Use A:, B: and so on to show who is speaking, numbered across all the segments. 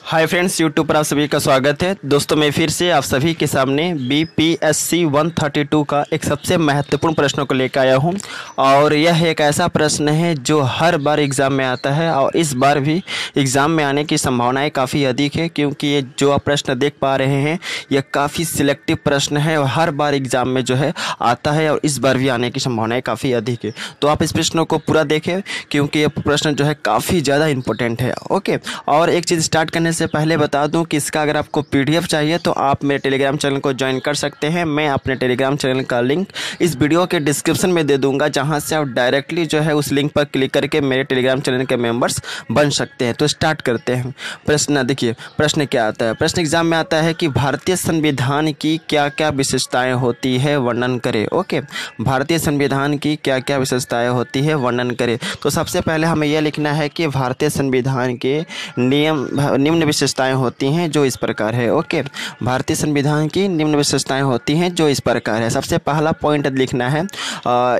A: Hi friends, YouTube पर आप सभी का स्वागत है। दोस्तों मैं फिर से आप सभी के सामने बीपीएससी 132 का एक सबसे महत्वपूर्ण प्रश्नों को लेकर आया हूं। और यह एक ऐसा प्रश्न है जो हर बार एग्ज़ाम में आता है और इस बार भी एग्ज़ाम में आने की संभावनाएं काफ़ी अधिक है, क्योंकि ये जो आप प्रश्न देख पा रहे हैं यह काफ़ी सिलेक्टिव प्रश्न है और हर बार एग्ज़ाम में जो है आता है और इस बार भी आने की संभावनाएँ काफ़ी अधिक है। तो आप इस प्रश्नों को पूरा देखें क्योंकि ये प्रश्न जो है काफ़ी ज़्यादा इंपॉर्टेंट है। ओके, और एक चीज़ स्टार्ट करने से पहले बता दूं कि इसका अगर आपको पीडीएफ चाहिए तो आप मेरे टेलीग्राम चैनल को ज्वाइन कर सकते हैं। मैं अपने टेलीग्राम चैनल का लिंक इस वीडियो के डिस्क्रिप्शन में दे दूंगा, जहां से आप डायरेक्टली जो है उस लिंक पर क्लिक करके मेरे टेलीग्राम चैनल के मेंबर्स बन सकते हैं। तो स्टार्ट करते हैं। प्रश्न देखिए, प्रश्न क्या आता है। प्रश्न एग्जाम में आता है कि भारतीय संविधान की क्या क्या विशेषताएँ होती है, वर्णन करें। ओके, भारतीय संविधान की क्या क्या विशेषताएँ होती है, वर्णन करें। तो सबसे पहले हमें यह लिखना है कि भारतीय संविधान के निम्न विशेषताएं होती हैं जो इस प्रकार है। ओके, भारतीय संविधान की निम्न विशेषताएं होती हैं जो इस प्रकार है। सबसे पहला पॉइंट लिखना है,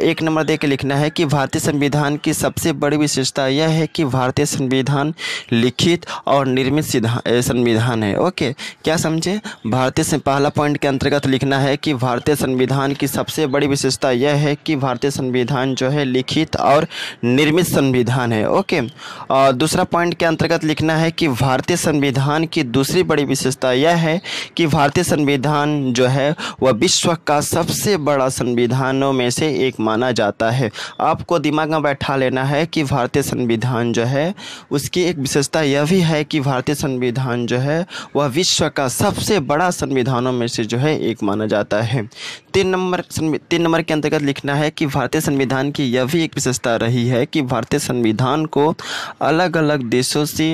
A: एक नंबर दे के लिखना है कि भारतीय संविधान की सबसे बड़ी विशेषता यह है कि भारतीय संविधान लिखित और निर्मित संविधान है। ओके, क्या समझे। भारतीय से पहला पॉइंट के अंतर्गत लिखना है कि भारतीय संविधान की सबसे बड़ी विशेषता यह है कि भारतीय संविधान जो है लिखित और निर्मित संविधान है। ओके, और दूसरा पॉइंट के अंतर्गत लिखना है कि भारतीय संविधान की दूसरी बड़ी विशेषता यह है कि भारतीय संविधान जो है वह विश्व का सबसे बड़ा संविधानों में से एक माना जाता है। आपको दिमाग में बैठा लेना है कि भारतीय संविधान जो है उसकी एक विशेषता यह भी है कि भारतीय संविधान जो है वह विश्व का सबसे बड़ा संविधानों में से जो है एक माना जाता है। तीन नंबर के अंतर्गत लिखना है कि भारतीय संविधान की यह भी एक विशेषता रही है कि भारतीय संविधान को अलग अलग देशों से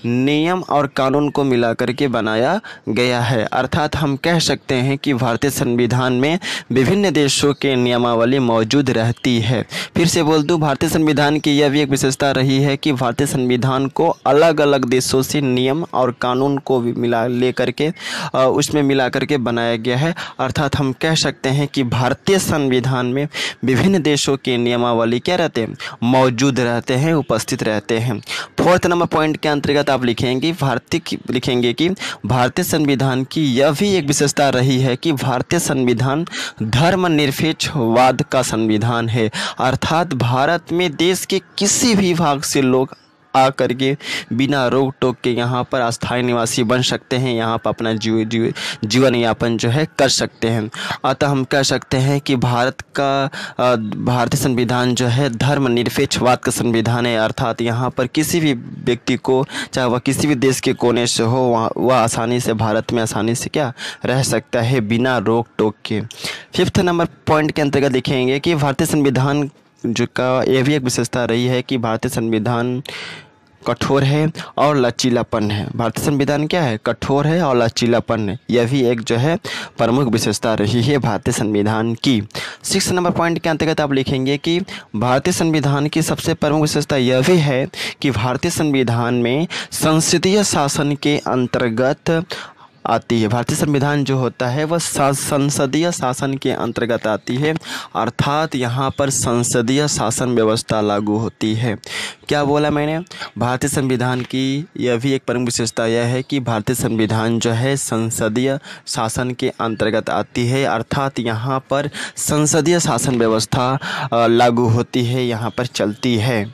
A: नियम और कानून को मिला करके बनाया गया है। अर्थात हम कह सकते हैं कि भारतीय संविधान में विभिन्न देशों के नियमावली मौजूद रहती है। फिर से बोल दूं, भारतीय संविधान की यह भी एक विशेषता रही है कि भारतीय संविधान को अलग अलग देशों से नियम और कानून को उसमें मिला करके बनाया गया है। अर्थात हम कह सकते हैं कि भारतीय संविधान में विभिन्न देशों के नियमावली क्या रहते हैं, मौजूद रहते हैं, उपस्थित रहते हैं। फोर्थ नंबर पॉइंट के अंतर्गत आप लिखेंगे कि भारतीय संविधान की यह भी एक विशेषता रही है कि भारतीय संविधान धर्मनिरपेक्षवाद का संविधान है। अर्थात भारत में देश के किसी भी भाग से लोग आकर के बिना रोक टोक के यहाँ पर अस्थायी निवासी बन सकते हैं, यहाँ पर अपना जीवन यापन जो है कर सकते हैं। अतः हम कह सकते हैं कि भारतीय संविधान जो है धर्मनिरपेक्षवाद का संविधान है। अर्थात यहाँ पर किसी भी व्यक्ति को, चाहे वह किसी भी देश के कोने से हो, वह आसानी से भारत में आसानी से क्या रह सकता है, बिना रोक टोक के। फिफ्थ नंबर पॉइंट के अंतर्गत लिखेंगे कि भारतीय संविधान जो का यह भी एक विशेषता रही है कि भारतीय संविधान कठोर है और लचीलापन है। भारतीय संविधान क्या है, कठोर है और लचीलापन है। यह भी एक जो है प्रमुख विशेषता रही है भारतीय संविधान की। 6 नंबर पॉइंट के अंतर्गत आप लिखेंगे कि भारतीय संविधान की सबसे प्रमुख विशेषता यह भी है कि भारतीय संविधान में संसदीय शासन के अंतर्गत आती है। भारतीय संविधान जो होता है वह संसदीय शासन के अंतर्गत आती है। अर्थात यहाँ पर संसदीय शासन व्यवस्था लागू होती है। क्या बोला मैंने, भारतीय संविधान की यह भी एक प्रमुख विशेषता यह है कि भारतीय संविधान जो है संसदीय शासन के अंतर्गत आती है। अर्थात यहाँ पर संसदीय शासन व्यवस्था लागू होती है, यहाँ पर चलती है।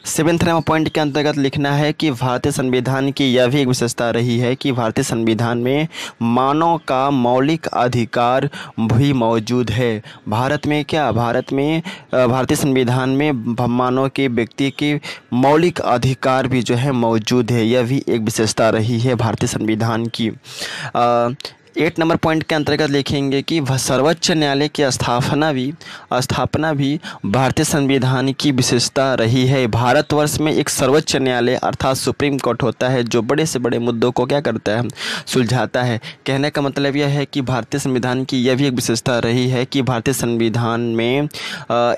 A: 7 नंबर पॉइंट के अंतर्गत लिखना है कि भारतीय संविधान की यह भी एक विशेषता रही है कि भारतीय संविधान में मानव का मौलिक अधिकार भी मौजूद है। भारत में भारतीय संविधान में मानव के व्यक्ति के मौलिक अधिकार भी जो है मौजूद है। यह भी एक विशेषता रही है भारतीय संविधान की। 8 नंबर पॉइंट के अंतर्गत लिखेंगे कि सर्वोच्च न्यायालय की स्थापना भी भारतीय संविधान की विशेषता रही है। भारतवर्ष में एक सर्वोच्च न्यायालय अर्थात सुप्रीम कोर्ट होता है जो बड़े से बड़े मुद्दों को क्या करता है, सुलझाता है। कहने का मतलब यह है कि भारतीय संविधान की यह भी एक विशेषता रही है कि भारतीय संविधान में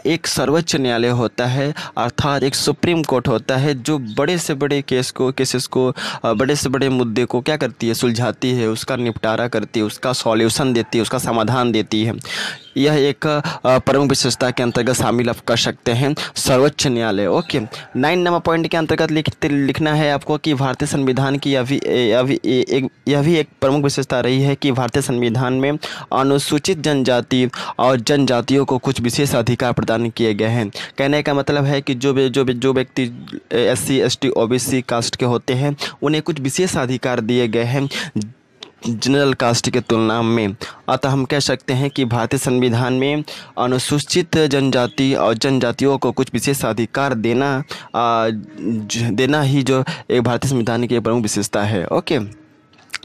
A: एक सर्वोच्च न्यायालय होता है, अर्थात एक सुप्रीम कोर्ट होता है जो बड़े से बड़े केसेस को बड़े से बड़े मुद्दे को क्या करती है, सुलझाती है, उसका निपटारा करती है, उसका सॉल्यूशन देती है, उसका समाधान देती है। यह एक प्रमुख विशेषता के अंतर्गत शामिल आप कर सकते हैं सर्वोच्च न्यायालय। ओके, 9 नंबर पॉइंट के अंतर्गत लिखना है आपको कि भारतीय संविधान की यह भी एक प्रमुख विशेषता रही है कि भारतीय संविधान में अनुसूचित जनजाति और जनजातियों को कुछ विशेष अधिकार प्रदान किए गए हैं। कहने का मतलब है कि जो व्यक्ति SC ST OBC कास्ट के होते हैं उन्हें कुछ विशेष अधिकार दिए गए हैं जनरल कास्ट के तुलना में। अतः हम कह सकते हैं कि भारतीय संविधान में अनुसूचित जनजाति और जनजातियों को कुछ विशेष अधिकार देना ही जो एक भारतीय संविधान की प्रमुख विशेषता है। ओके,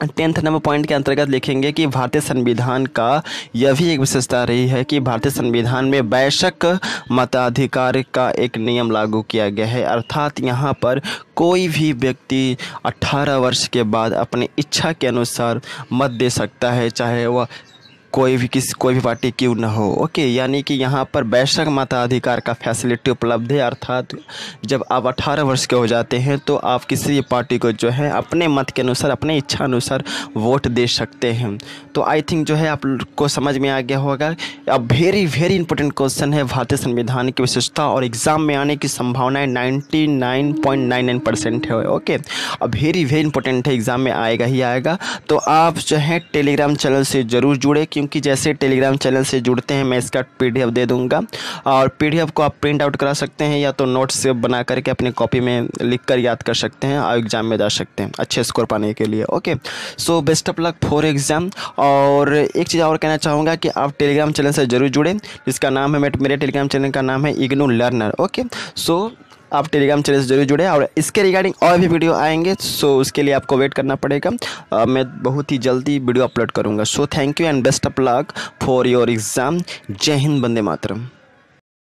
A: 10th नंबर पॉइंट के अंतर्गत लिखेंगे कि भारतीय संविधान का यह भी एक विशेषता रही है कि भारतीय संविधान में वयस्क मताधिकार का एक नियम लागू किया गया है। अर्थात यहाँ पर कोई भी व्यक्ति 18 वर्ष के बाद अपनी इच्छा के अनुसार मत दे सकता है, चाहे वह कोई भी पार्टी क्यों न हो। ओके, यानी कि यहाँ पर वयस्क मताधिकार का फैसिलिटी उपलब्ध है। अर्थात जब आप 18 वर्ष के हो जाते हैं तो आप किसी भी पार्टी को जो है अपने मत के अनुसार, अपने इच्छा अनुसार वोट दे सकते हैं। तो आई थिंक जो है आपको समझ में आ गया होगा। अब वेरी इंपॉर्टेंट क्वेश्चन है भारतीय संविधान की विशेषता, और एग्ज़ाम में आने की संभावनाएँ 99.99% है। ओके, अब वेरी इंपॉर्टेंट है, एग्ज़ाम में आएगा ही आएगा। तो आप जो है टेलीग्राम चैनल से ज़रूर जुड़े, क्योंकि जैसे टेलीग्राम चैनल से जुड़ते हैं मैं इसका PDF दे दूंगा, और PDF को आप प्रिंट आउट करा सकते हैं या तो नोट्स से बना करके अपनी कॉपी में लिख कर याद कर सकते हैं और एग्ज़ाम में जा सकते हैं अच्छे स्कोर पाने के लिए। Okay, so best of luck for exam. और एक चीज़ और कहना चाहूँगा कि आप टेलीग्राम चैनल से ज़रूर जुड़ें, जिसका नाम है, मेरे टेलीग्राम चैनल का नाम है इग्नू लर्नर। ओके, सो आप टेलीग्राम चैनल से जरूर जुड़े, और इसके रिगार्डिंग और भी वीडियो आएंगे, सो उसके लिए आपको वेट करना पड़ेगा। मैं बहुत ही जल्दी वीडियो अपलोड करूंगा। So thank you and best of luck for your exam. जय हिंद, वंदे मातरम।